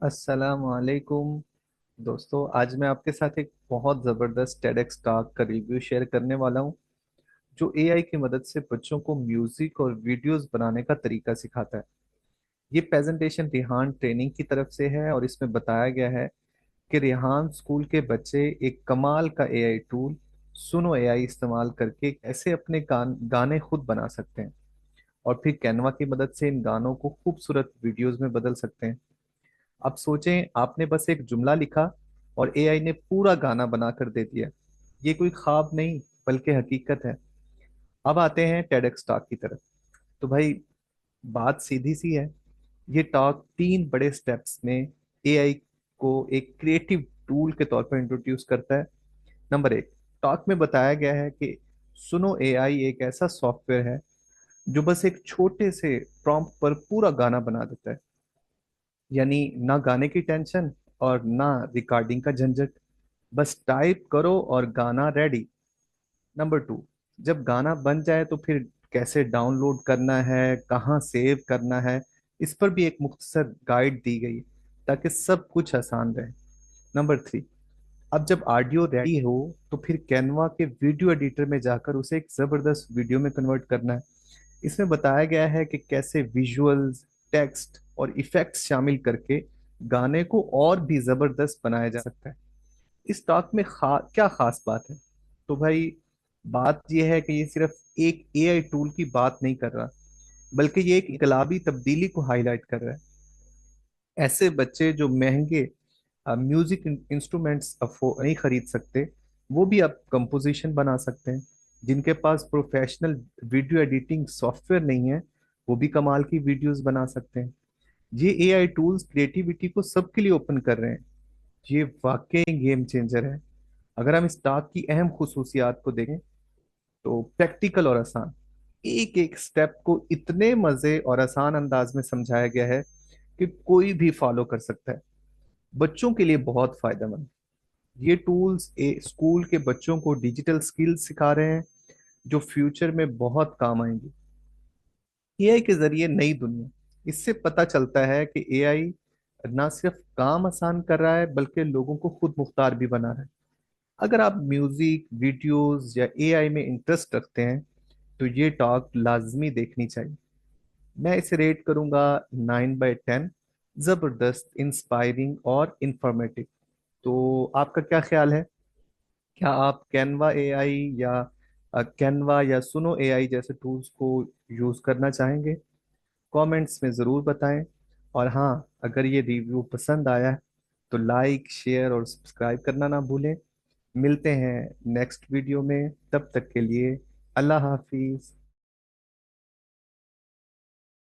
अस्सलाम वालेकुम दोस्तों। आज मैं आपके साथ एक बहुत ज़बरदस्त TEDx टॉक का रिव्यू शेयर करने वाला हूँ, जो एआई की मदद से बच्चों को म्यूजिक और वीडियोस बनाने का तरीका सिखाता है। ये प्रेजेंटेशन रिहान ट्रेनिंग की तरफ से है और इसमें बताया गया है कि रिहान स्कूल के बच्चे एक कमाल का एआई टूल सुनो एआई इस्तेमाल करके ऐसे अपने गाने खुद बना सकते हैं और फिर कैनवा की मदद से इन गानों को खूबसूरत वीडियोस में बदल सकते हैं। अब सोचें, आपने बस एक जुमला लिखा और एआई ने पूरा गाना बना कर दे दिया। ये कोई ख्वाब नहीं बल्कि हकीकत है। अब आते हैं टेडेक्स टॉक की तरफ। तो भाई, बात सीधी सी है। ये टॉक तीन बड़े स्टेप्स में एआई को एक क्रिएटिव टूल के तौर पर इंट्रोड्यूस करता है। नंबर एक, टॉक में बताया गया है कि सुनो एआई एक ऐसा सॉफ्टवेयर है जो बस एक छोटे से प्रॉम्प्ट पर पूरा गाना बना देता है। यानी ना गाने की टेंशन और ना रिकॉर्डिंग का झंझट। बस टाइप करो और गाना रेडी। नंबर टू, जब गाना बन जाए तो फिर कैसे डाउनलोड करना है, कहाँ सेव करना है, इस पर भी एक मुख्तसर गाइड दी गई है ताकि सब कुछ आसान रहे। नंबर थ्री, अब जब ऑडियो रेडी हो तो फिर कैनवा के वीडियो एडिटर में जाकर उसे एक जबरदस्त वीडियो में कन्वर्ट करना है। इसमें बताया गया है कि कैसे विजुअल्स, टेक्स्ट और इफेक्ट्स शामिल करके गाने को और भी जबरदस्त बनाया जा सकता है। इस टॉक में क्या खास बात है? तो भाई, बात यह है कि ये सिर्फ एक एआई टूल की बात नहीं कर रहा, बल्कि ये एक इनकलाबी तब्दीली को हाईलाइट कर रहा है। ऐसे बच्चे जो महंगे म्यूजिक इंस्ट्रूमेंट्स नहीं खरीद सकते, वो भी अब कंपोजिशन बना सकते हैं। जिनके पास प्रोफेशनल वीडियो एडिटिंग सॉफ्टवेयर नहीं है, वो भी कमाल की वीडियोस बना सकते हैं। ये एआई टूल्स क्रिएटिविटी को सबके लिए ओपन कर रहे हैं। ये वाकई गेम चेंजर है। अगर हम इस स्टॉक की अहम खुसूसियात को देखें तो प्रैक्टिकल और आसान। एक एक स्टेप को इतने मजे और आसान अंदाज में समझाया गया है कि कोई भी फॉलो कर सकता है। बच्चों के लिए बहुत फायदेमंद। ये टूल्स स्कूल के बच्चों को डिजिटल स्किल्स सिखा रहे हैं जो फ्यूचर में बहुत काम आएंगी। एआई के जरिए नई दुनिया। इससे पता चलता है कि एआई ना सिर्फ काम आसान कर रहा है बल्कि लोगों को खुद मुख्तार भी बना रहा है। अगर आप म्यूजिक, वीडियोस या एआई में इंटरेस्ट रखते हैं तो ये टॉक लाजमी देखनी चाहिए। मैं इसे रेट करूंगा 9/10। जबरदस्त, इंस्पायरिंग और इंफॉर्मेटिव। तो आपका क्या ख्याल है? क्या आप कैनवा एआई या कैनवा या सुनो एआई जैसे टूल्स को यूज करना चाहेंगे? कमेंट्स में ज़रूर बताएं। और हाँ, अगर ये रिव्यू पसंद आया है तो लाइक, शेयर और सब्सक्राइब करना ना भूलें। मिलते हैं नेक्स्ट वीडियो में, तब तक के लिए अल्लाह हाफिज।